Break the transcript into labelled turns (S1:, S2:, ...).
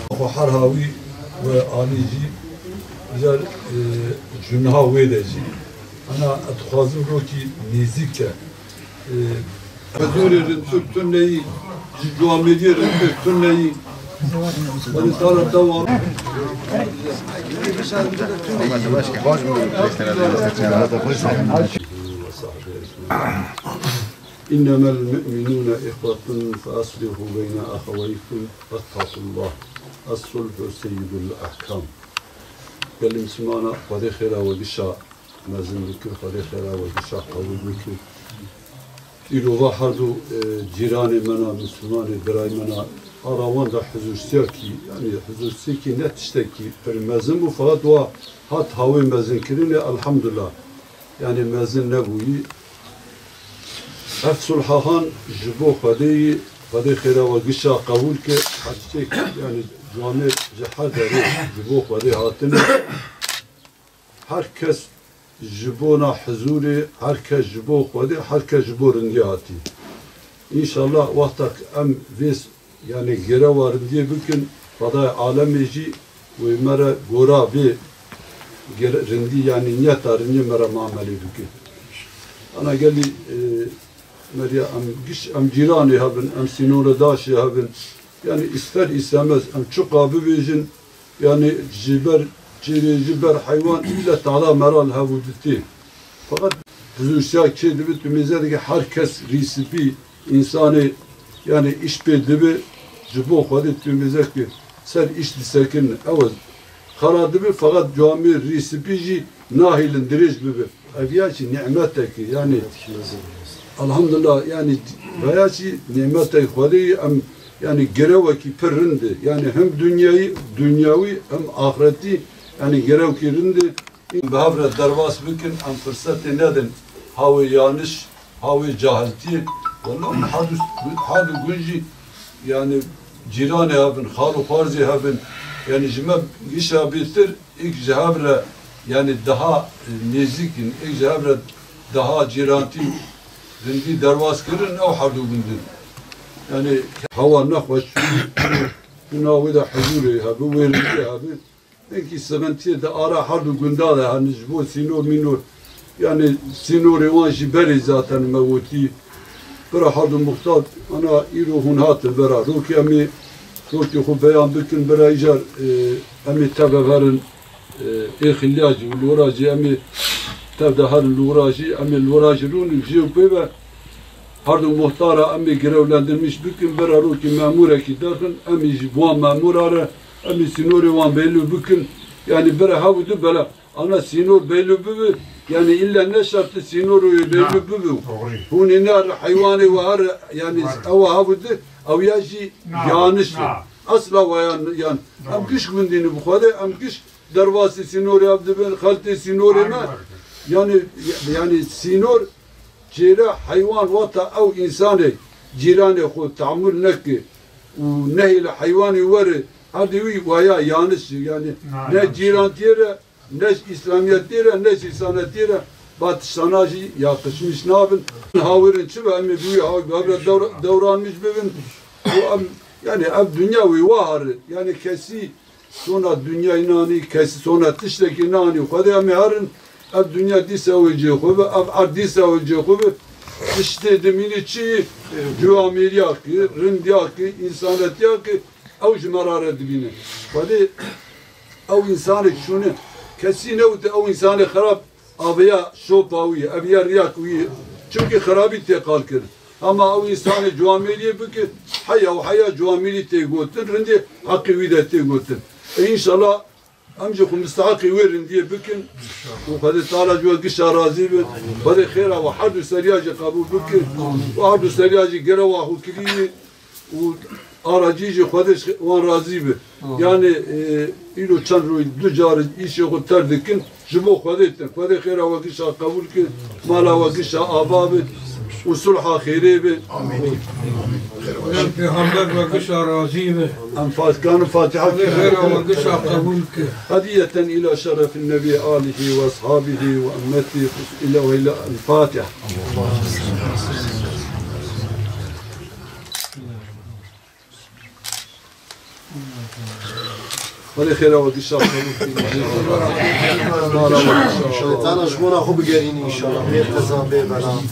S1: وحرهاوي وآنيجي جار جنها ويدجي أنا أتخاذم روكي نزيكة حضورين تكتني جواميرين تكتني ونصار الدوار إنما المؤمنون إخوة فأصلحوا بين أخويكم واتقوا الله الصلح سيد الأحكام قال سمعنا خذي خيرا وقشا مازن بكر خذي خيرا وقشا قوي بكر إلو حردو جيران منا مسلمان براي منا أراوان دا حزور سيكي يعني حزور سيكي نتشتكي فالمازن بفقط هات هاوي مازن كريني الحمد لله يعني مازن نبوي هفت صلحان جبو خذي خيرا وقشا قبول كي حتشتك يعني جوامع جحد جبو خذي هاتنا هركس جبونا حزوري هركس جبو خذي هركس جبو رندياتي إن شاء الله وقتك أم فيس يعني جرا واردي بكن فضاء عالم يجي ومرة غورا بي رندي يعني نيتا رندي مرة معملي بكن أنا قال لي مريا أم جيراني هبن أم سينور داشي هبن يعني استر إسامز أم شقا ببيجن يعني جبر حيوان إلا تعالى مرال هبودتي فقط حزوشيا كي دبت بميزادك herkes risipi insanı yani iş bildiği cübo xadet bimizek ki ser iş disekin evet xara dibi fakat cami risipi nahilin diriz bibi aviyaçi nimetteki yani elhamdülillah yani bayaçi nimetteki xadi am yani gerevaki perrindi yani hem dünyavi hem ahireti yani gerev kirindi behavre dervas bikin am fırsatı nedin havi yanlış havi cahilti vallahi hadu günci yani cirane habin halu farzi habin yani cime işe bitir ilk cehavre yani daha nezikin ilk cehavre daha ciranti dindi dervas kirin o hadu gündür yani hava nakbaş günahı da huzuri habi verdi habi belki sıkıntıya da ara hardu gündade hani bu sinur minur yani sinuri vanji beri zaten mevuti bera hardu muhtat ana iru hunhat bera ruki ami ruki khu beyan bikin bera ijar ami tabeverin ihliyacı luraji ami tabdahar luraji ami luraji run jiyope hardu muhtara ami görevlendirmiş bikin bera ruki memure ki derken ami bu memurare ami sinuri van belli bikin yani bera havudu bela ana sinur belli bibi yani illa ne şartı sinuru belli bibi hun inar hayvani var yani ava havudu avyaji yanlıştır asla ve yani am kış gündini bu kadar am kış dervası sinuri abdı ben halte sinuri mi yani sinur cira hayvan vata av insanı cirane xo taamül neki u neyle hayvani var hadi vaya yanlış yani ne cirantiyere ne İslamiyetire ne insanetire bat sanacı yakışmış ne yapın havirin çıba ama büyü havre davranmış bugün bu yani ab dünyavi var yani kesi sonra dünya inani kesi sonra tişteki inani kadar yarın ab dünya disavcı xo ab ardisavcı xo işte deminiçi cüamir yakı rind yakı insanet yakı avj mararet bine hadi av insanı şunu kesine o insanı harap abiya şopavi abiya riyakuyi çünkü harabi te kalkır ama o insanı cüamiliye bükü haya cüamili te gotin rindi hakkı videte gotin inşallah amca ku müstahakı verin diye bükün. O kadar Teala diyor gişa razı be. Bari khira ve hardu seriyacı kabul bükün. Ve hardu seriyacı gere ve hukiliyi aracıcı kardeş ve razı be. Yani ilo çan roy du carı işe kurtardıkın. Jibo kadetten. Bari khira ve gişa kabul ki. Mala ve gişa ababet. وصلحها خيري به
S2: امين پیغمبر و گشا راضی به
S1: كان فاتحة
S2: خير و گشا قبول که
S1: هدية إلى شرف النبي آله وأصحابه وأمته إلى الفاتحة ولی خیره و دیشب
S3: شیطان اجمونا خوب بگرین انشاءالله میر تزام بی بلام